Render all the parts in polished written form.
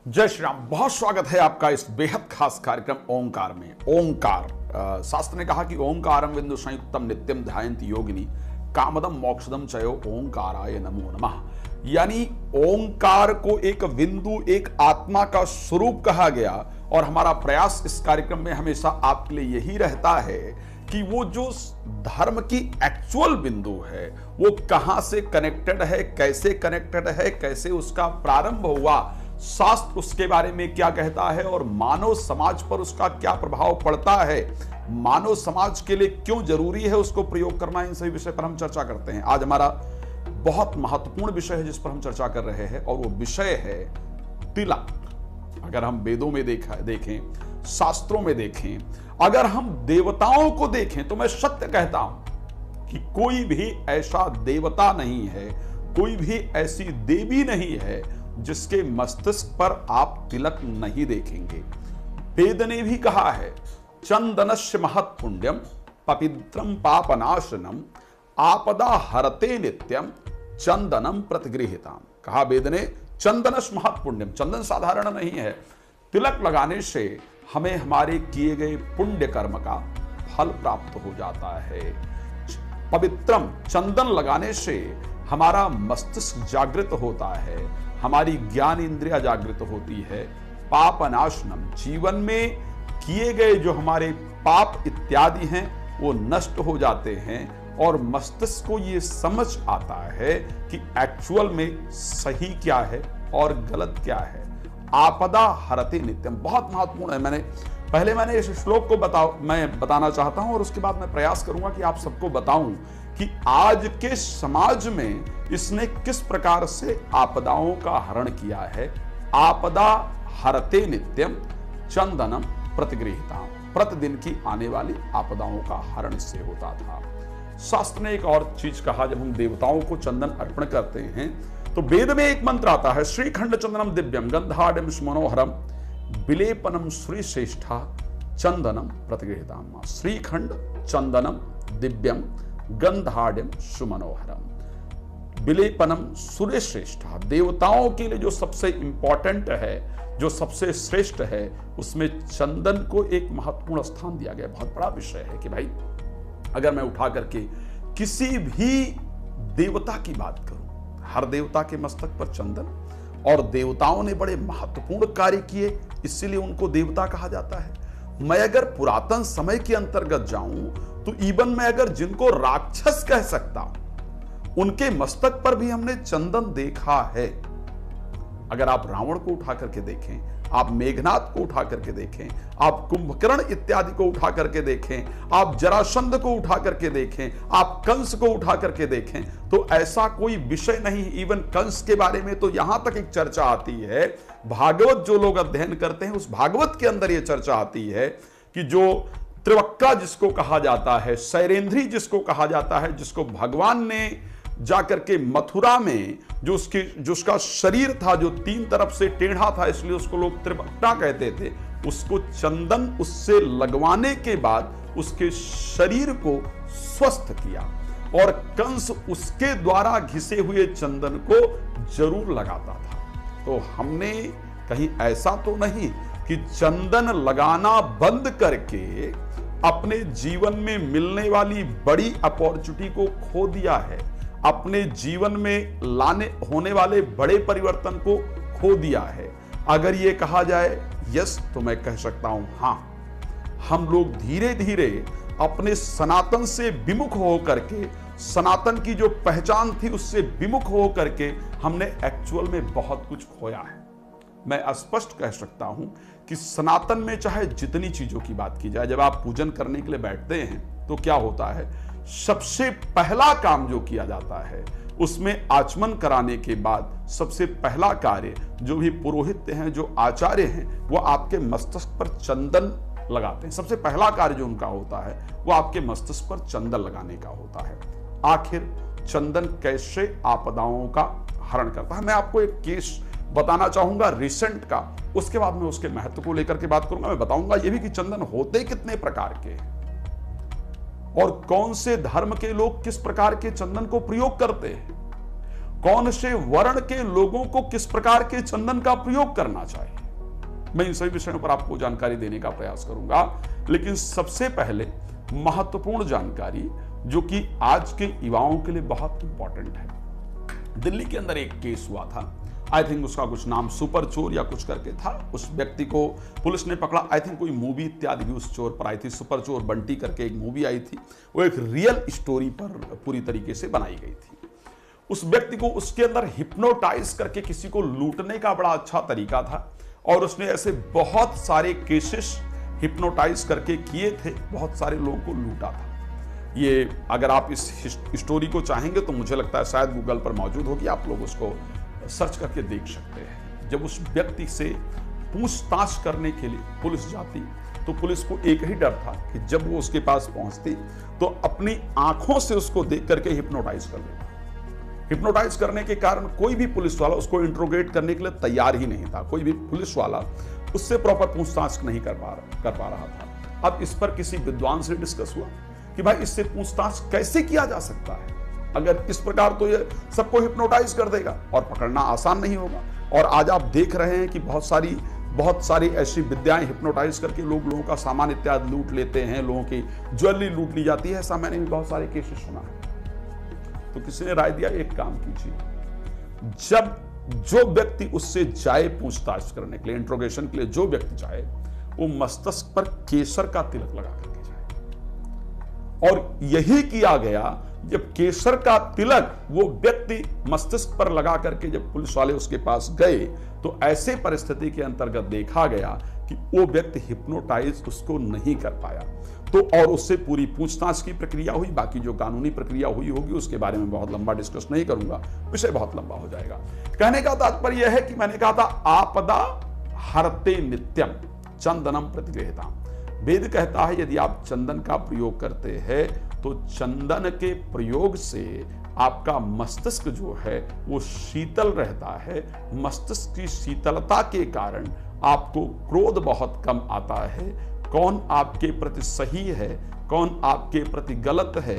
जय श्री राम। बहुत स्वागत है आपका इस बेहद खास कार्यक्रम ओंकार में। ओंकार शास्त्र ने कहा कि ओंकारम बिंदु संयुक्तम नित्यम ध्यायन्ति योगिनी कामदम मोक्षदम चयो ओंकाराय नमो नमः। यानी ओंकार को एक बिंदु, एक आत्मा का स्वरूप कहा गया। और हमारा प्रयास इस कार्यक्रम में हमेशा आपके लिए यही रहता है कि वो जो धर्म की एक्चुअल बिंदु है वो कहां से कनेक्टेड है, कैसे कनेक्टेड है, कैसे उसका प्रारंभ हुआ, शास्त्र उसके बारे में क्या कहता है और मानव समाज पर उसका क्या प्रभाव पड़ता है, मानव समाज के लिए क्यों जरूरी है उसको प्रयोग करना, इन सभी विषय पर हम चर्चा करते हैं। आज हमारा बहुत महत्वपूर्ण विषय है जिस पर हम चर्चा कर रहे हैं और वो विषय है तिलक। अगर हम वेदों में देखें, शास्त्रों में देखें, अगर हम देवताओं को देखें तो मैं सत्य कहता हूं कि कोई भी ऐसा देवता नहीं है, कोई भी ऐसी देवी नहीं है जिसके मस्तिष्क पर आप तिलक नहीं देखेंगे। वेद ने भी कहा है चंदनस्य महत् पुण्यम पवित्रम पापनाशनम आपदा हरते नित्यम चंदनम प्रतिगृहीताम। कहा वेद ने चंदनस्य महत् पुण्यम, चंदन साधारण नहीं है। तिलक लगाने से हमें हमारे किए गए पुण्य कर्म का फल प्राप्त हो जाता है। पवित्रम, चंदन लगाने से हमारा मस्तिष्क जागृत होता है, हमारी ज्ञान इंद्रिया जागृत होती है। पापनाशनम, जीवन में किए गए जो हमारे पाप इत्यादि हैं वो नष्ट हो जाते हैं और मस्तिष्क को ये समझ आता है कि एक्चुअल में सही क्या है और गलत क्या है। आपदा हरते नित्यम बहुत महत्वपूर्ण है। मैंने इस श्लोक को मैं बताना चाहता हूं और उसके बाद मैं प्रयास करूंगा कि आप सबको बताऊं कि आज के समाज में इसने किस प्रकार से आपदाओं का हरण किया है। आपदा हरते नित्यम चंदनम प्रतिगृहीताम, प्रतिदिन की आने वाली आपदाओं का हरण इससे होता था। शास्त्र ने एक और चीज कहा, जब हम देवताओं को चंदन अर्पण करते हैं तो वेद में एक मंत्र आता है, श्रीखंड चंदनम दिव्यम गंधाढ़ मनोहरम विलेपनम श्री श्रेष्ठा चंदनम प्रतिगृहीताम। श्रीखंड चंदनम दिव्यम गंधाढ़ सुमनोहरम विलेपनम सूर्य श्रेष्ठ। देवताओं के लिए जो सबसे इंपॉर्टेंट है, जो सबसे श्रेष्ठ है, उसमें चंदन को एक महत्वपूर्ण स्थान दिया गया। बहुत बड़ा विषय है कि भाई अगर मैं उठा करके किसी भी देवता की बात करूं, हर देवता के मस्तक पर चंदन, और देवताओं ने बड़े महत्वपूर्ण कार्य किए इसलिए उनको देवता कहा जाता है। मैं अगर पुरातन समय के अंतर्गत जाऊं तो इवन मैं अगर जिनको राक्षस कह सकता हूं उनके मस्तक पर भी हमने चंदन देखा है। अगर आप रावण को उठा करके देखें, आप मेघनाद को उठा करके देखें, आप कुंभकर्ण इत्यादि को उठा करके देखें, आप जरासंध को उठा करके देखें, आप कंस को उठा करके देखें, तो ऐसा कोई विषय नहीं। इवन कंस के बारे में तो यहां तक एक चर्चा आती है, भागवत जो लोग अध्ययन करते हैं उस भागवत के अंदर यह चर्चा आती है कि जो त्रिवक्रा जिसको कहा जाता है, शैरेंद्री जिसको कहा जाता है, जिसको भगवान ने जाकर के मथुरा में जो उसका शरीर था जो तीन तरफ से टेढ़ा था इसलिए उसको लोग त्रिवक्रा कहते थे, उसको चंदन उससे लगवाने के बाद उसके शरीर को स्वस्थ किया और कंस उसके द्वारा घिसे हुए चंदन को जरूर लगाता था। तो हमने कहीं ऐसा तो नहीं कि चंदन लगाना बंद करके अपने जीवन में मिलने वाली बड़ी अपॉर्चुनिटी को खो दिया है, अपने जीवन में लाने होने वाले बड़े परिवर्तन को खो दिया है। अगर ये कहा जाए यस, तो मैं कह सकता हूं हां, हम लोग धीरे धीरे अपने सनातन से विमुख हो करके, सनातन की जो पहचान थी उससे विमुख हो करके हमने एक्चुअल में बहुत कुछ खोया है। मैं स्पष्ट कह सकता हूं कि सनातन में चाहे जितनी चीजों की बात की जाए, जब आप पूजन करने के लिए बैठते हैं तो क्या होता है, सबसे पहला काम जो किया जाता है उसमें आचमन कराने के बाद सबसे पहला कार्य जो भी पुरोहित हैं, जो आचार्य हैं, वो आपके मस्तिष्क पर चंदन लगाते हैं। सबसे पहला कार्य जो उनका होता है वो आपके मस्तिष्क पर चंदन लगाने का होता है। आखिर चंदन कैसे आपदाओं का हरण करता है, मैं आपको एक केस बताना चाहूंगा रिसेंट का, उसके बाद मैं उसके महत्व को लेकर के बात करूंगा। मैं बताऊंगा ये भी कि चंदन होते कितने प्रकार के हैं और कौन से धर्म के लोग किस प्रकार के चंदन को प्रयोग करते हैं, कौन से वर्ण के लोगों को किस प्रकार के चंदन का प्रयोग करना चाहिए, मैं इन सभी विषयों पर आपको जानकारी देने का प्रयास करूंगा। लेकिन सबसे पहले महत्वपूर्ण जानकारी जो कि आज के युवाओं के लिए बहुत इंपॉर्टेंट है। दिल्ली के अंदर एक केस हुआ था, आई थिंक उसका कुछ नाम सुपर चोर या कुछ करके था। उस व्यक्ति को पुलिस ने पकड़ा, आई थिंक कोई मूवी इत्यादि भी उस चोर पर आई थी, सुपर चोर बंटी करके एक मूवी आई थी, वो एक रियल स्टोरी पर पूरी तरीके से बनाई गई थी। उस व्यक्ति को उसके अंदर हिप्नोटाइज करके किसी को लूटने का बड़ा अच्छा तरीका था, और उसने ऐसे बहुत सारे केसेस हिप्नोटाइज करके किए थे, बहुत सारे लोगों को लूटा था। ये अगर आप इस स्टोरी को चाहेंगे तो मुझे लगता है शायद गूगल पर मौजूद होगी, आप लोग उसको सर्च करके देख सकते हैं। जब उस व्यक्ति से पूछताछ करने के लिए पुलिस जाती तो पुलिस को एक ही डर था कि जब वो उसके पास पहुंचती तो अपनी आंखों से उसको देख करके हिप्नोटाइज कर लेता। हिप्नोटाइज करने के कारण कोई भी पुलिस वाला उसको इंट्रोगेट करने के लिए तैयार ही नहीं था, कोई भी पुलिस वाला उससे प्रॉपर पूछताछ नहीं कर पा रहा था। अब इस पर किसी विद्वान से डिस्कस हुआ कि भाई इससे पूछताछ कैसे किया जा सकता है, अगर इस प्रकार तो ये सबको हिप्नोटाइज कर देगा और पकड़ना आसान नहीं होगा। और आज आप देख रहे हैं कि बहुत सारी ऐसी विद्याएं हिप्नोटाइज करके लोगों का सामान इत्यादि लूट लेते हैं, लोगों की ज्वेलरी लूट ली जाती है, ऐसा मैंने भी बहुत सारे केसेस सुना है। तो किसी ने राय दिया एक काम कीजिए, जब जो व्यक्ति उससे जाए पूछताछ करने के लिए, इंट्रोगेशन के लिए जो व्यक्ति जाए, वो मस्तिष्क पर केसर का तिलक लगा करके जाए। और यही किया गया, जब केसर का तिलक वो व्यक्ति मस्तिष्क पर लगा करके जब पुलिस वाले उसके पास गए तो ऐसे परिस्थिति के अंतर्गत देखा गया कि वो व्यक्ति हिप्नोटाइज उसको नहीं कर पाया। तो और उससे पूरी पूछताछ की प्रक्रिया हुई, बाकी जो कानूनी प्रक्रिया हुई होगी उसके बारे में बहुत लंबा डिस्कस नहीं करूंगा, विषय बहुत लंबा हो जाएगा। कहने का तात्पर्य यह है कि मैंने कहा था आपदा हरते नित्यम चंदनम प्रतिगृहता। वेद कहता है यदि आप चंदन का प्रयोग करते हैं तो चंदन के प्रयोग से आपका मस्तिष्क जो है वो शीतल रहता है। मस्तिष्क की शीतलता के कारण आपको क्रोध बहुत कम आता है। कौन आपके प्रति सही है, कौन आपके प्रति गलत है,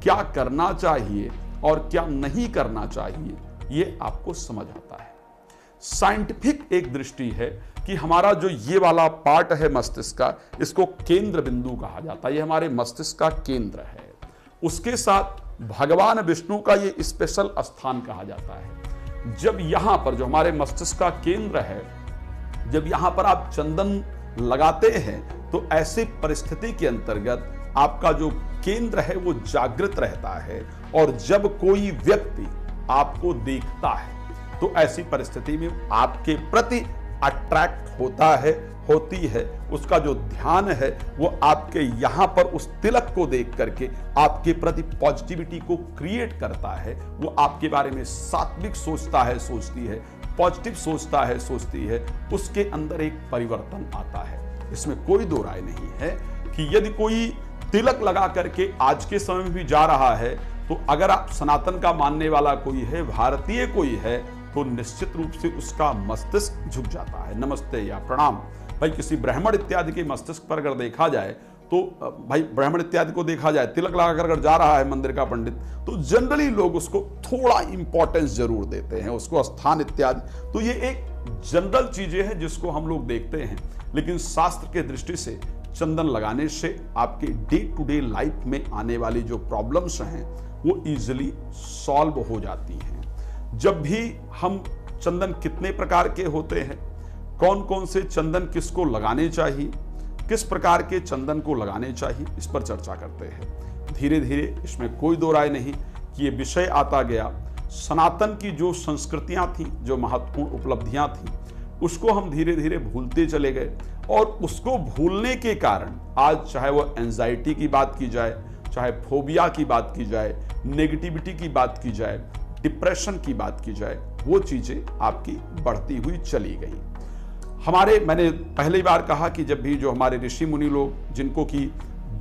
क्या करना चाहिए और क्या नहीं करना चाहिए, ये आपको समझ आता है। साइंटिफिक एक दृष्टि है कि हमारा जो ये वाला पार्ट है मस्तिष्क का, इसको केंद्र बिंदु कहा जाता है, ये हमारे मस्तिष्क का केंद्र है। उसके साथ भगवान विष्णु का ये स्पेशल स्थान कहा जाता है। जब यहां पर जो हमारे मस्तिष्क का केंद्र है, जब यहां पर आप चंदन लगाते हैं तो ऐसी परिस्थिति के अंतर्गत आपका जो केंद्र है वो जागृत रहता है। और जब कोई व्यक्ति आपको देखता है तो ऐसी परिस्थिति में आपके प्रति अट्रैक्ट होती है, उसका जो ध्यान है वो आपके यहां पर उस तिलक को देख करके आपके प्रति पॉजिटिविटी को क्रिएट करता है। वो आपके बारे में सात्विक सोचता है, सोचती है, पॉजिटिव सोचता है, सोचती है, उसके अंदर एक परिवर्तन आता है। इसमें कोई दो राय नहीं है कि यदि कोई तिलक लगा करके आज के समय में भी जा रहा है तो अगर आप सनातन का मानने वाला कोई है, भारतीय कोई है, तो निश्चित रूप से उसका मस्तिष्क झुक जाता है। नमस्ते या प्रणाम। भाई किसी ब्राह्मण इत्यादि के मस्तिष्क पर अगर देखा जाए तो भाई ब्राह्मण इत्यादि को देखा जाए, तिलक लगाकर अगर जा रहा है मंदिर का पंडित, तो जनरली लोग उसको थोड़ा इंपॉर्टेंस जरूर देते हैं, उसको स्थान इत्यादि। तो ये एक जनरल चीजें हैं जिसको हम लोग देखते हैं, लेकिन शास्त्र के दृष्टि से चंदन लगाने से आपके डे टू डे लाइफ में आने वाली जो प्रॉब्लम्स हैं वो इजिली सॉल्व हो जाती हैं। जब भी हम चंदन कितने प्रकार के होते हैं, कौन कौन से चंदन किसको लगाने चाहिए, किस प्रकार के चंदन को लगाने चाहिए, इस पर चर्चा करते हैं। धीरे धीरे इसमें कोई दो राय नहीं कि ये विषय आता गया। सनातन की जो संस्कृतियां थी, जो महत्वपूर्ण उपलब्धियां थी, उसको हम धीरे धीरे भूलते चले गए। और उसको भूलने के कारण आज चाहे वो एंजाइटी की बात की जाए, चाहे फोबिया की बात की जाए, नेगेटिविटी की बात की जाए, डिप्रेशन की बात की जाए, वो चीजें आपकी बढ़ती हुई चली गई। मैंने पहली बार कहा कि जब भी जो हमारे ऋषि मुनि लोग जिनको की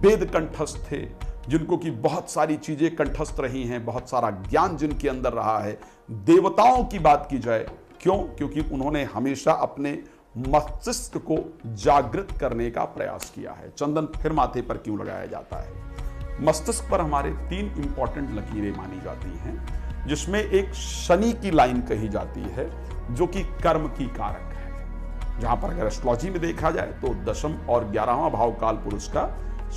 वेद कंठस्थ थे, जिनको की बहुत सारी चीजें कंठस्थ रही हैं, बहुत सारा ज्ञान जिनके अंदर रहा है, देवताओं की बात की जाए, क्यों? क्योंकि उन्होंने हमेशा अपने मस्तिष्क को जागृत करने का प्रयास किया है। चंदन फिर माथे पर क्यों लगाया जाता है? मस्तिष्क पर हमारे 3 इंपॉर्टेंट लकीरें मानी जाती हैं। जिसमें एक शनि की लाइन कही जाती है जो कि कर्म की कारक है। जहां पर अगर एस्ट्रोलॉजी में देखा जाए तो 10वां और 11वां भाव काल पुरुष का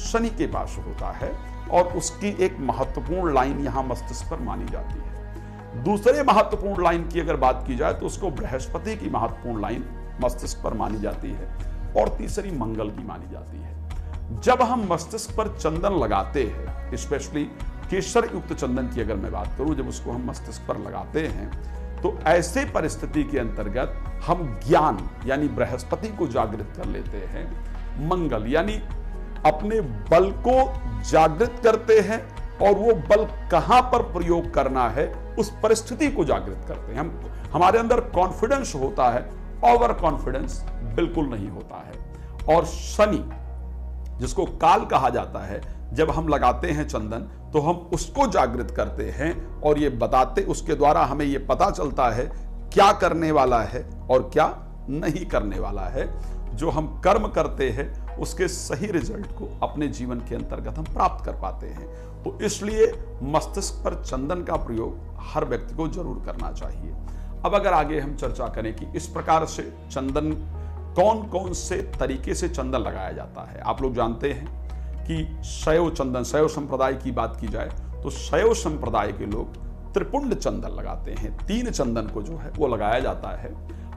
शनि के पास होता है और उसकी एक महत्वपूर्ण लाइन यहां मस्तिष्क पर मानी जाती है। दूसरे महत्वपूर्ण लाइन की अगर बात की जाए तो उसको बृहस्पति की महत्वपूर्ण लाइन मस्तिष्क पर मानी जाती है और तीसरी मंगल की मानी जाती है। जब हम मस्तिष्क पर चंदन लगाते हैं, स्पेशली केसर युक्त चंदन की अगर मैं बात करूं, जब उसको हम मस्तिष्क पर लगाते हैं तो ऐसे परिस्थिति के अंतर्गत हम ज्ञान यानी बृहस्पति को जागृत कर लेते हैं, मंगल यानी अपने बल को जागृत करते हैं और वो बल कहां पर प्रयोग करना है उस परिस्थिति को जागृत करते हैं। हमारे अंदर कॉन्फिडेंस होता है, ओवर कॉन्फिडेंस बिल्कुल नहीं होता है। और शनि जिसको काल कहा जाता है, जब हम लगाते हैं चंदन तो हम उसको जागृत करते हैं और ये बताते, उसके द्वारा हमें ये पता चलता है क्या करने वाला है और क्या नहीं करने वाला है। जो हम कर्म करते हैं उसके सही रिजल्ट को अपने जीवन के अंतर्गत हम प्राप्त कर पाते हैं। तो इसलिए मस्तिष्क पर चंदन का प्रयोग हर व्यक्ति को जरूर करना चाहिए। अब अगर आगे हम चर्चा करें कि इस प्रकार से चंदन कौन कौन से तरीके से चंदन लगाया जाता है। आप लोग जानते हैं कि शैव चंदन, शैव संप्रदाय की बात की जाए तो शैव संप्रदाय के लोग त्रिपुंड चंदन लगाते हैं। 3 चंदन को जो है वो लगाया जाता है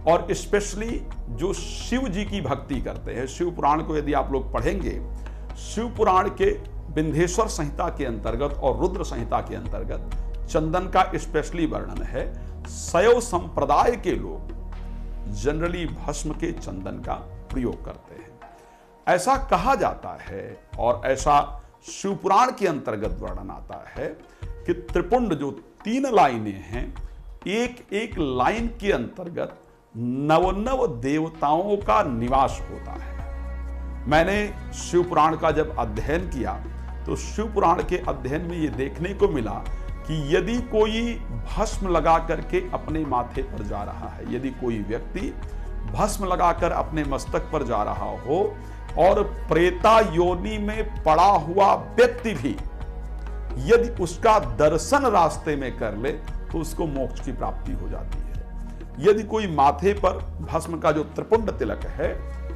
और स्पेशली जो शिव जी की भक्ति करते हैं, शिव पुराण को यदि आप लोग पढ़ेंगे, शिव पुराण के विंध्येश्वर संहिता के अंतर्गत और रुद्र संहिता के अंतर्गत चंदन का स्पेशली वर्णन है। शैव संप्रदाय के लोग जनरली भस्म के चंदन का प्रयोग करते हैं। ऐसा कहा जाता है और ऐसा शिवपुराण के अंतर्गत वर्णन आता है कि त्रिपुंड जो 3 लाइनें हैं, एक एक लाइन के अंतर्गत 9 देवताओं का निवास होता है। मैंने शिवपुराण का जब अध्ययन किया तो शिवपुराण के अध्ययन में यह देखने को मिला कि यदि कोई भस्म लगा करके अपने माथे पर जा रहा है, यदि कोई व्यक्ति भस्म लगाकर अपने मस्तक पर जा रहा हो और प्रेता योनि में पड़ा हुआ व्यक्ति भी यदि उसका दर्शन रास्ते में कर ले तो उसको मोक्ष की प्राप्ति हो जाती है। यदि कोई माथे पर भस्म का जो त्रिपुंड तिलक है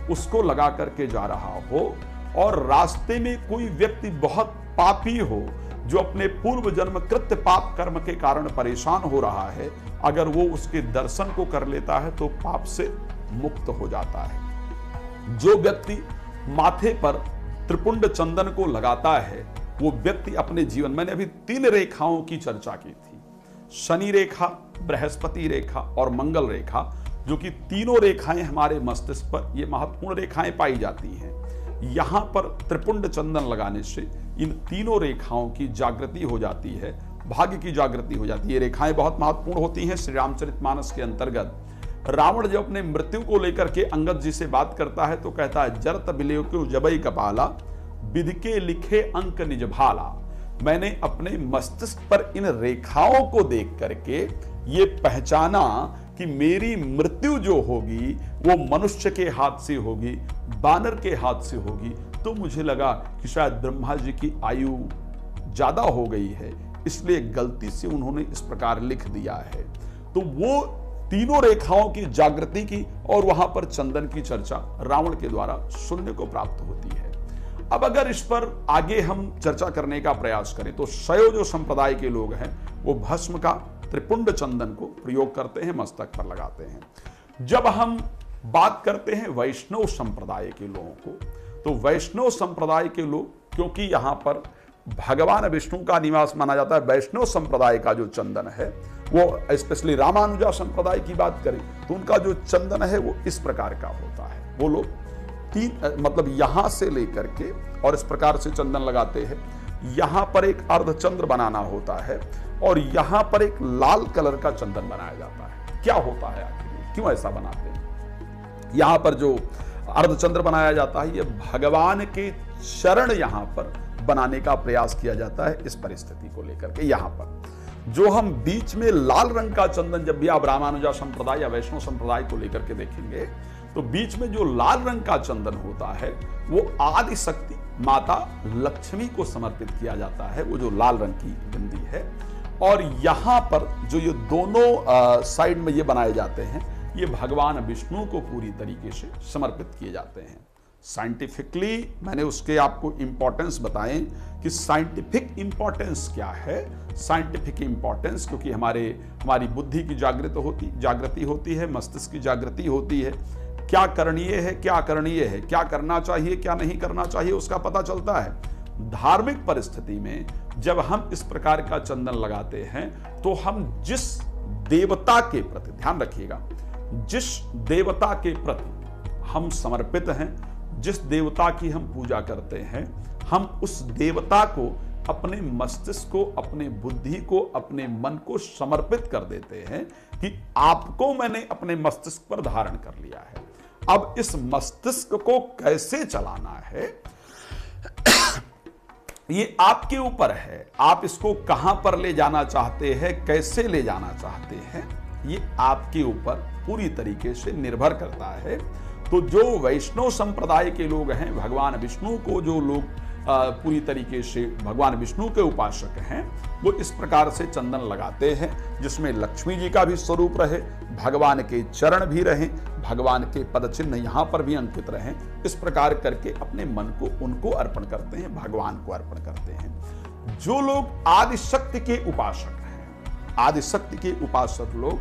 उसको लगा करके जा रहा हो और रास्ते में कोई व्यक्ति बहुत पापी हो, जो अपने पूर्व जन्म कृत्य पाप कर्म के कारण परेशान हो रहा है, अगर वो उसके दर्शन को कर लेता है तो पाप से मुक्त हो जाता है। जो व्यक्ति माथे पर त्रिपुंड चंदन को लगाता है वो व्यक्ति अपने जीवन, मैंने अभी 3 रेखाओं की चर्चा की थी, शनि रेखा, बृहस्पति रेखा और मंगल रेखा, जो कि तीनों रेखाएं हमारे मस्तिष्क पर ये महत्वपूर्ण रेखाएं पाई जाती हैं। यहां पर त्रिपुंड चंदन लगाने से इन तीनों रेखाओं की जागृति हो जाती है, भाग्य की जागृति हो जाती है। ये रेखाएं बहुत महत्वपूर्ण होती हैं। श्री रामचरितमानस के अंतर्गत रावण जब अपने मृत्यु को लेकर के अंगद जी से बात करता है तो कहता है, जरत बिलेव क्यों जबई कपाला, विधि के लिखे अंक निज भाला। मैंने अपने मस्तिष्क पर इन रेखाओं को देख करके ये पहचाना कि मेरी मृत्यु जो होगी वो मनुष्य के हाथ से होगी, बानर के हाथ से होगी। तो मुझे लगा कि शायद ब्रह्मा जी की आयु ज्यादा हो गई है, इसलिए गलती से उन्होंने इस प्रकार लिख दिया है। तो वो तीनों रेखाओं की जागृति की और वहां पर चंदन की चर्चा रावण के द्वारा सुनने को प्राप्त होती है। अब अगर इस पर आगे हम चर्चा करने का प्रयास करें तो शैव जो संप्रदाय के लोग हैं वो भस्म का त्रिपुंड चंदन को प्रयोग करते हैं, मस्तक पर लगाते हैं। जब हम बात करते हैं वैष्णव संप्रदाय के लोगों को, तो वैष्णव संप्रदाय के लोग, क्योंकि यहां पर भगवान विष्णु का निवास माना जाता है, वैष्णव संप्रदाय का जो चंदन है वो स्पेशली रामानुजा संप्रदाय की बात करें तो उनका जो चंदन है वो इस प्रकार का होता है। वो लोग 3 मतलब यहां से लेकर के और इस प्रकार से चंदन लगाते हैं। यहां पर एक अर्धचंद्र बनाना होता है और यहां पर एक लाल कलर का चंदन बनाया जाता है। क्या होता है आखिर, क्यों ऐसा बनाते हैं? यहां पर जो अर्धचंद्र बनाया जाता है ये भगवान के चरण यहां पर बनाने का प्रयास किया जाता है। इस परिस्थिति को लेकर के यहां पर जो हम बीच में लाल रंग का चंदन, जब भी आप रामानुजा संप्रदाय या वैष्णव संप्रदाय को लेकर के देखेंगे तो बीच में जो लाल रंग का चंदन होता है वो आदि शक्ति माता लक्ष्मी को समर्पित किया जाता है। वो जो लाल रंग की बिंदी है और यहां पर जो ये दोनों साइड में ये बनाए जाते हैं, ये भगवान विष्णु को पूरी तरीके से समर्पित किए जाते हैं। साइंटिफिकली मैंने उसके आपको इंपॉर्टेंस बताएं कि साइंटिफिक इंपॉर्टेंस क्या है। साइंटिफिक इंपॉर्टेंस क्योंकि हमारी बुद्धि की जागृति होती है, मस्तिष्क की जागृति होती है, क्या करणीय है, क्या अकरणीय है, क्या करना चाहिए, क्या नहीं करना चाहिए, उसका पता चलता है। धार्मिक परिस्थिति में जब हम इस प्रकार का चंदन लगाते हैं तो हम जिस देवता के प्रति, ध्यान रखिएगा, जिस देवता के प्रति हम समर्पित हैं, जिस देवता की हम पूजा करते हैं, हम उस देवता को, अपने मस्तिष्क को, अपने बुद्धि को, अपने मन को समर्पित कर देते हैं कि आपको मैंने अपने मस्तिष्क पर धारण कर लिया है। अब इस मस्तिष्क को कैसे चलाना है ये आपके ऊपर है। आप इसको कहां पर ले जाना चाहते हैं, कैसे ले जाना चाहते हैं, ये आपके ऊपर पूरी तरीके से निर्भर करता है। तो जो वैष्णव संप्रदाय के लोग हैं, भगवान विष्णु को जो लोग पूरी तरीके से भगवान विष्णु के उपासक हैं, वो इस प्रकार से चंदन लगाते हैं जिसमें लक्ष्मी जी का भी स्वरूप रहे, भगवान के चरण भी रहें, भगवान के पद चिन्ह यहां पर भी अंकित रहें। इस प्रकार करके अपने मन को उनको अर्पण करते हैं, भगवान को अर्पण करते हैं। जो लोग आदिशक्ति के उपासक हैं, आदिशक्ति के उपासक लोग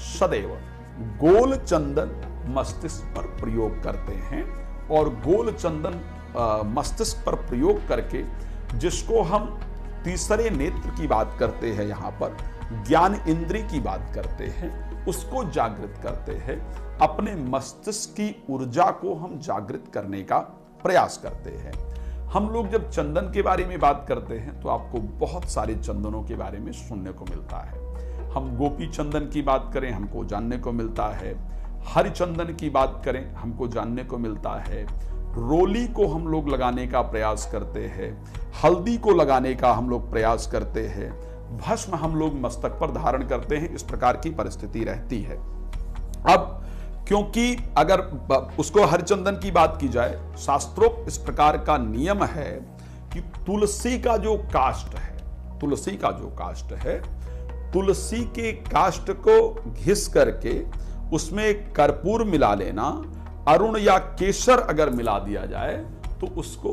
सदैव गोल चंदन मस्तिष्क पर प्रयोग करते हैं, और गोल चंदन मस्तिष्क पर प्रयोग करके, जिसको हम तीसरे नेत्र की बात करते हैं, यहां पर ज्ञान इंद्री की बात करते हैं, उसको जागृत करते हैं। अपने मस्तिष्क की ऊर्जा को हम जागृत करने का प्रयास करते हैं। हम लोग जब चंदन के बारे में बात करते हैं तो आपको बहुत सारे चंदनों के बारे में सुनने को मिलता है। हम गोपी चंदन की बात करें, हमको जानने को मिलता है। हरि चंदन की बात करें, हमको जानने को मिलता है। रोली को हम लोग लगाने का प्रयास करते हैं, हल्दी को लगाने का हम लोग प्रयास करते हैं, भस्म हम लोग मस्तक पर धारण करते हैं। इस प्रकार की परिस्थिति रहती है। अब क्योंकि अगर उसको हरिचंदन की बात की जाए, शास्त्रोक्त इस प्रकार का नियम है कि तुलसी का जो काष्ठ है, तुलसी का जो काष्ठ है, तुलसी के काष्ठ को घिस करके उसमें कर्पूर मिला लेना, अरुण या केसर अगर मिला दिया जाए तो उसको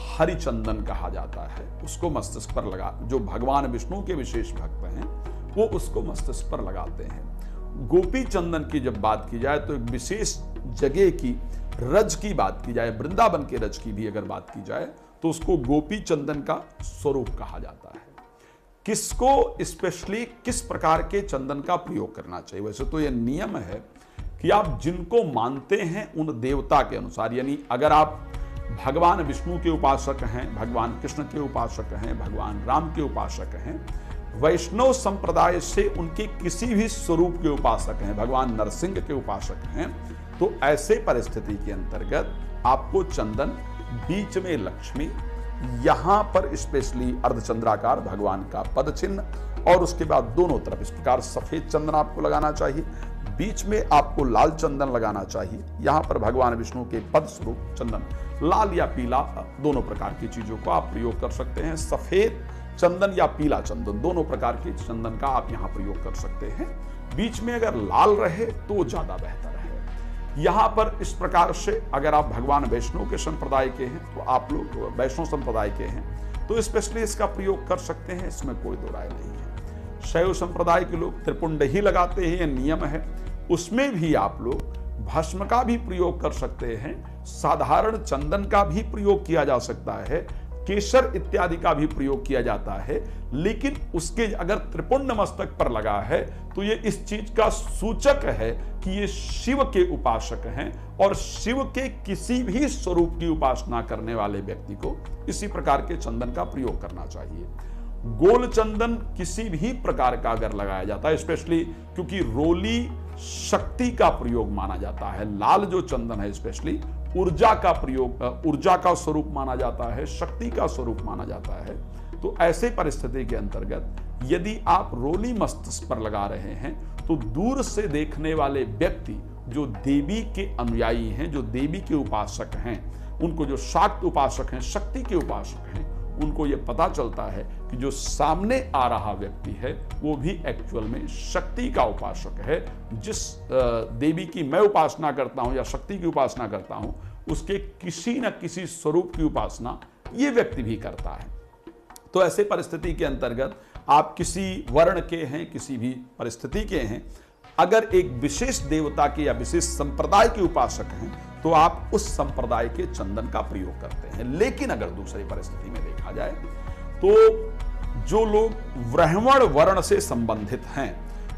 हरिचंदन कहा जाता है। उसको मस्तिष्क पर लगा, जो भगवान विष्णु के विशेष भक्त हैं वो उसको मस्तिष्क पर लगाते हैं। गोपी चंदन की जब बात की जाए तो एक विशेष जगह की रज की बात की जाए, वृंदावन के रज की भी अगर बात की जाए तो उसको गोपी चंदन का स्वरूप कहा जाता है। किसको स्पेशली किस प्रकार के चंदन का प्रयोग करना चाहिए, वैसे तो यह नियम है कि आप जिनको मानते हैं उन देवता के अनुसार, यानी अगर आप भगवान विष्णु के उपासक हैं, भगवान कृष्ण के उपासक हैं, भगवान राम के उपासक हैं, वैष्णव संप्रदाय से उनके किसी भी स्वरूप के उपासक हैं, भगवान नरसिंह के उपासक हैं, तो ऐसे परिस्थिति के अंतर्गत आपको चंदन बीच में लक्ष्मी, यहां पर स्पेशली अर्धचंद्राकार भगवान का पद चिन्ह, और उसके बाद दोनों तरफ इस प्रकार सफेद चंदन आपको लगाना चाहिए। बीच में आपको लाल चंदन लगाना चाहिए। यहां पर भगवान विष्णु के पद स्वरूप चंदन, लाल या पीला दोनों प्रकार की चीजों को आप प्रयोग कर सकते हैं। सफेद चंदन या पीला चंदन दोनों प्रकार के चंदन का आप यहां प्रयोग कर सकते हैं। बीच में अगर लाल रहे तो ज्यादा बेहतर है। यहां पर इस प्रकार से अगर आप भगवान वैष्णव के संप्रदाय के हैं तो आप लोग वैष्णव संप्रदाय के हैं तो स्पेशली इसका प्रयोग कर सकते हैं, इसमें कोई दो राय नहीं है। शैव संप्रदाय के लोग त्रिपुंड ही लगाते हैं, यह नियम है। उसमें भी आप लोग भस्म का भी प्रयोग कर सकते हैं, साधारण चंदन का भी प्रयोग किया जा सकता है, केसर इत्यादि का भी प्रयोग किया जाता है। लेकिन उसके अगर त्रिपुंड मस्तक पर लगा है तो ये इस चीज का सूचक है कि ये शिव के उपासक हैं, और शिव के किसी भी स्वरूप की उपासना करने वाले व्यक्ति को इसी प्रकार के चंदन का प्रयोग करना चाहिए। गोल चंदन किसी भी प्रकार का अगर लगाया जाता है, स्पेशली क्योंकि रोली शक्ति का प्रयोग माना जाता है, लाल जो चंदन है स्पेशली ऊर्जा का प्रयोग, ऊर्जा का स्वरूप माना जाता है, शक्ति का स्वरूप माना जाता है। तो ऐसे परिस्थिति के अंतर्गत यदि आप रोली मस्तिष्क पर लगा रहे हैं तो दूर से देखने वाले व्यक्ति जो देवी के अनुयायी हैं, जो देवी के उपासक हैं, उनको जो शाक्त उपासक हैं, शक्ति के उपासक हैं, उनको ये पता चलता है कि जो सामने आ रहा व्यक्ति है वो भी एक्चुअल में शक्ति का उपासक है। जिस देवी की मैं उपासना करता हूं या शक्ति की उपासना करता हूं, उसके किसी न किसी स्वरूप की उपासना ये व्यक्ति भी करता है। तो ऐसे परिस्थिति के अंतर्गत आप किसी वर्ण के हैं, किसी भी परिस्थिति के हैं, अगर एक विशेष देवता के या विशेष संप्रदाय के उपासक हैं तो आप उस संप्रदाय के चंदन का प्रयोग करते हैं। लेकिन अगर दूसरी परिस्थिति में देखा जाए तो जो लोग ब्राह्मण वर्ण से संबंधित हैं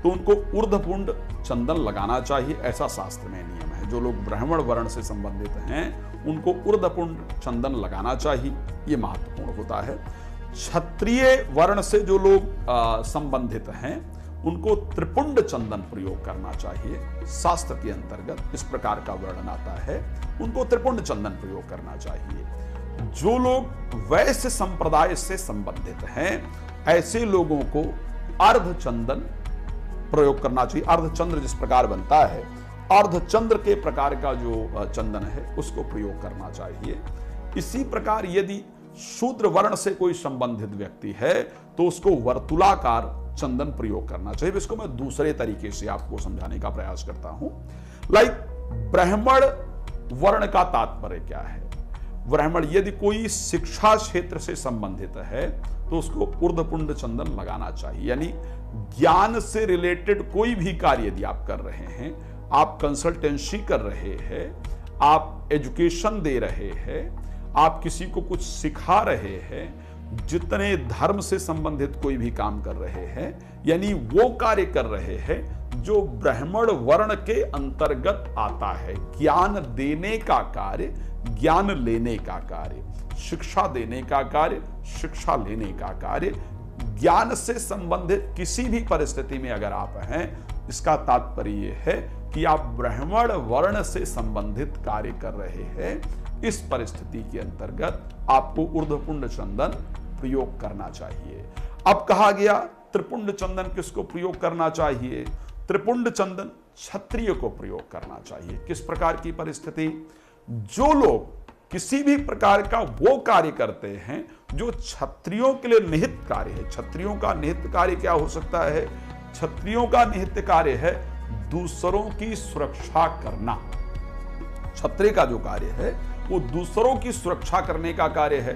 तो उनको ऊर्ध्वपुंड चंदन लगाना चाहिए, ऐसा शास्त्र में नियम है। जो लोग ब्राह्मण वर्ण से संबंधित हैं उनको ऊर्ध्वपुंड चंदन लगाना चाहिए, ये महत्वपूर्ण होता है। क्षत्रिय वर्ण से जो लोग संबंधित हैं उनको त्रिपुंड चंदन प्रयोग करना चाहिए। शास्त्र के अंतर्गत इस प्रकार का वर्णन आता है, उनको त्रिपुंड चंदन प्रयोग करना चाहिए। जो लोग वैश्य संप्रदाय से संबंधित हैं ऐसे लोगों को अर्धचंदन प्रयोग करना चाहिए। अर्धचंद्र जिस प्रकार बनता है, अर्धचंद्र के प्रकार का जो चंदन है उसको प्रयोग करना चाहिए। इसी प्रकार यदि शूद्र वर्ण से कोई संबंधित व्यक्ति है तो उसको वर्तुलाकार चंदन प्रयोग करना चाहिए। इसको मैं दूसरे तरीके से आपको समझाने का प्रयास करता हूं। ब्राह्मण वर्ण का तात्पर्य क्या है? ब्राह्मण यदि कोई शिक्षा क्षेत्र से संबंधित है तो उसको ऊर्ध्वपुंड चंदन लगाना चाहिए। यानी ज्ञान से रिलेटेड कोई भी कार्य यदि आप कर रहे हैं, आप कंसल्टेंसी कर रहे हैं, आप एजुकेशन दे रहे हैं, आप किसी को कुछ सिखा रहे हैं, जितने धर्म से संबंधित कोई भी काम कर रहे हैं, यानी वो कार्य कर रहे हैं जो ब्राह्मण वर्ण के अंतर्गत आता है। ज्ञान देने का कार्य, ज्ञान लेने का कार्य, शिक्षा देने का कार्य, शिक्षा लेने का कार्य, ज्ञान से संबंधित किसी भी परिस्थिति में अगर आप हैं, इसका तात्पर्य यह है कि आप ब्राह्मण वर्ण से संबंधित कार्य कर रहे हैं। इस परिस्थिति के अंतर्गत आपको ऊर्ध्वपुंड चंदन प्रयोग करना चाहिए। अब कहा गया त्रिपुंड चंदन किसको प्रयोग करना चाहिए? त्रिपुंड चंदन क्षत्रिय को प्रयोग करना चाहिए। किस प्रकार की परिस्थिति? जो लोग किसी भी प्रकार का वो कार्य करते हैं जो क्षत्रियों के लिए निहित कार्य है। क्षत्रियों का निहित कार्य क्या हो सकता है? क्षत्रियों का निहित कार्य है दूसरों की सुरक्षा करना। क्षत्रिय का जो कार्य है वो दूसरों की सुरक्षा करने का कार्य है,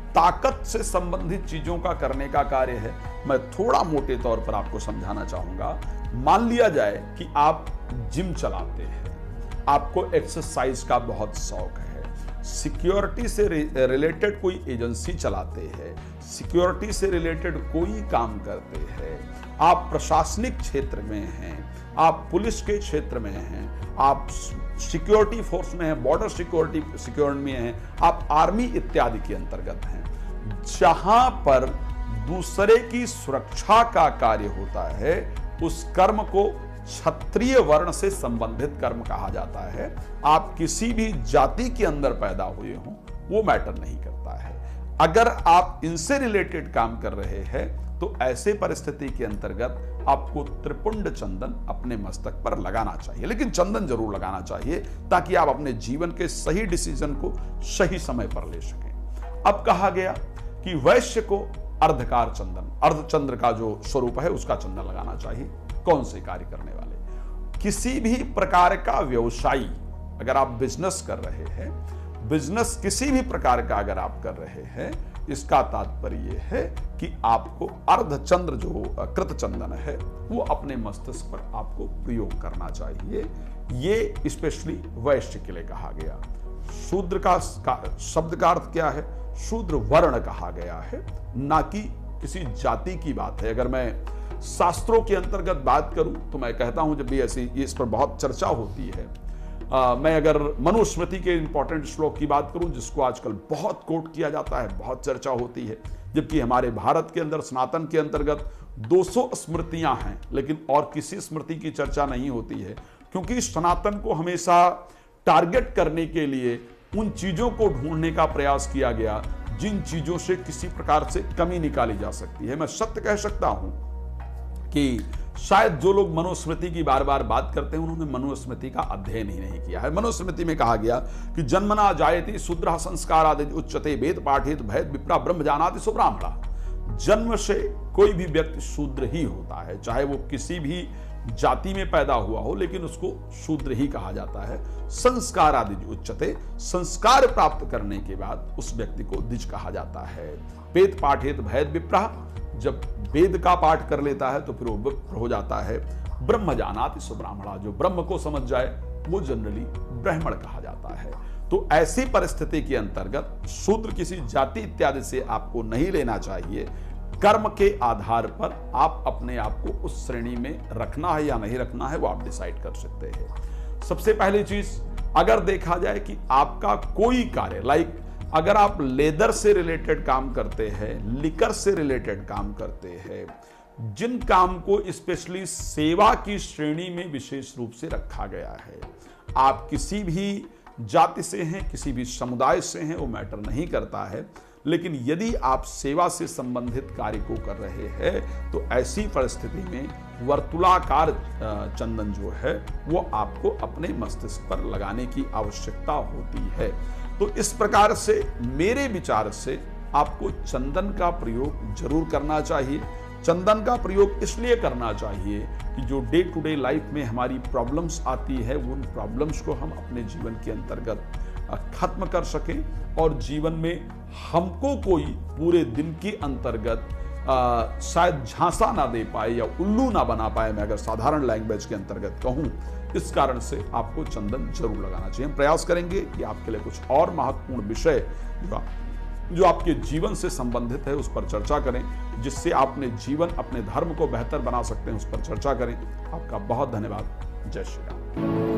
ताकत से संबंधित चीजों का करने का कार्य है। मैं थोड़ा मोटे तौर पर आपको समझाना चाहूंगा। मान लिया जाए कि आप जिम चलाते हैं, आपको एक्सरसाइज का बहुत शौक है, सिक्योरिटी से रिलेटेड कोई एजेंसी चलाते हैं, सिक्योरिटी से रिलेटेड कोई काम करते हैं, आप प्रशासनिक क्षेत्र में हैं, आप पुलिस के क्षेत्र में हैं, आप सिक्योरिटी फोर्स में हैं, बॉर्डर सिक्योरिटी में हैं, आप आर्मी इत्यादि के अंतर्गत हैं। जहां पर दूसरे की सुरक्षा का कार्य होता है उस कर्म को क्षत्रिय वर्ण से संबंधित कर्म कहा जाता है। आप किसी भी जाति के अंदर पैदा हुए हों वो मैटर नहीं करता है। अगर आप इनसे रिलेटेड काम कर रहे हैं तो ऐसे परिस्थिति के अंतर्गत आपको त्रिपुंड चंदन अपने मस्तक पर लगाना चाहिए। लेकिन चंदन जरूर लगाना चाहिए ताकि आप अपने जीवन के सही डिसीजन को सही समय पर ले सकें। अब कहा गया कि वैश्य को अर्धकार चंदन, अर्धचंद्र का जो स्वरूप है उसका चंदन लगाना चाहिए। कौन से कार्य करने वाले? किसी भी प्रकार का व्यवसायी, अगर आप बिजनेस कर रहे हैं, बिजनेस किसी भी प्रकार का अगर आप कर रहे हैं, इसका तात्पर्य यह है कि आपको अर्धचंद्र जो कृत चंदन है वो अपने मस्तिष्क पर आपको प्रयोग करना चाहिए। ये स्पेशली वैश्य के लिए कहा गया। शूद्र का शब्द का अर्थ क्या है? शूद्र वर्ण कहा गया है, ना कि किसी जाति की बात है। अगर मैं शास्त्रों के अंतर्गत बात करूं तो मैं कहता हूं, जब भी ऐसी इस पर बहुत चर्चा होती है, मैं अगर मनुस्मृति के इंपॉर्टेंट श्लोक की बात करूं जिसको आजकल बहुत कोट किया जाता है, बहुत चर्चा होती है, जबकि हमारे भारत के अंदर सनातन के अंतर्गत 200 स्मृतियां हैं, लेकिन और किसी स्मृति की चर्चा नहीं होती है, क्योंकि सनातन को हमेशा टारगेट करने के लिए उन चीजों को ढूंढने का प्रयास किया गया जिन चीजों से किसी प्रकार से कमी निकाली जा सकती है। मैं सत्य कह सकता हूं कि शायद जो लोग मनुस्मृति की बार बार बात करते हैं उन्होंने मनुस्मृति का अध्ययन ही नहीं किया है। मनुस्मृति में कहा गया कि जन्मना जायते शूद्रः संस्कारादिज उच्यते वेद पाठेत भयत विप्रा ब्रह्म जानाति सुब्राह्मणा। जन्म से कोई भी व्यक्ति शूद्र ही होता है, चाहे वो किसी भी जाति में पैदा हुआ हो, लेकिन उसको शूद्र ही कहा जाता है। संस्कार आदि उच्चते, संस्कार प्राप्त करने के बाद उस व्यक्ति को द्विज कहा जाता है। वेद पाठेत भयद विप्रः, जब वेद का पाठ कर लेता है तो फिर वो विप्र हो जाता है। ब्रह्म जानाति सुब्राह्मणा, जो ब्रह्म को समझ जाए वो जनरली ब्राह्मण कहा जाता है। तो ऐसी परिस्थिति के अंतर्गत शूद्र किसी जाति इत्यादि से आपको नहीं लेना चाहिए। कर्म के आधार पर आप अपने आप को उस श्रेणी में रखना है या नहीं रखना है वो आप डिसाइड कर सकते हैं। सबसे पहली चीज, अगर देखा जाए कि आपका कोई कार्य, लाइक अगर आप लेदर से रिलेटेड काम करते हैं, लिकर से रिलेटेड काम करते हैं, जिन काम को स्पेशली सेवा की श्रेणी में विशेष रूप से रखा गया है, आप किसी भी जाति से हैं, किसी भी समुदाय से हैं, वो मैटर नहीं करता है, लेकिन यदि आप सेवा से संबंधित कार्य को कर रहे हैं तो ऐसी परिस्थिति में वर्तुलाकार चंदन जो है वो आपको अपने मस्तिष्क पर लगाने की आवश्यकता होती है। तो इस प्रकार से मेरे विचार से आपको चंदन का प्रयोग जरूर करना चाहिए। चंदन का प्रयोग इसलिए करना चाहिए कि जो डे टू डे लाइफ में हमारी प्रॉब्लम्स आती है उन प्रॉब्लम्स को हम अपने जीवन के अंतर्गत खत्म कर सकें और जीवन में हमको कोई पूरे दिन के अंतर्गत शायद झांसा ना दे पाए या उल्लू ना बना पाए, मैं अगर साधारण लैंग्वेज के अंतर्गत कहूं। इस कारण से आपको चंदन जरूर लगाना चाहिए। हम प्रयास करेंगे कि आपके लिए कुछ और महत्वपूर्ण विषय जो आपके जीवन से संबंधित है उस पर चर्चा करें, जिससे आप अपने जीवन, अपने धर्म को बेहतर बना सकते हैं, उस पर चर्चा करें। आपका बहुत धन्यवाद। जय श्री राम।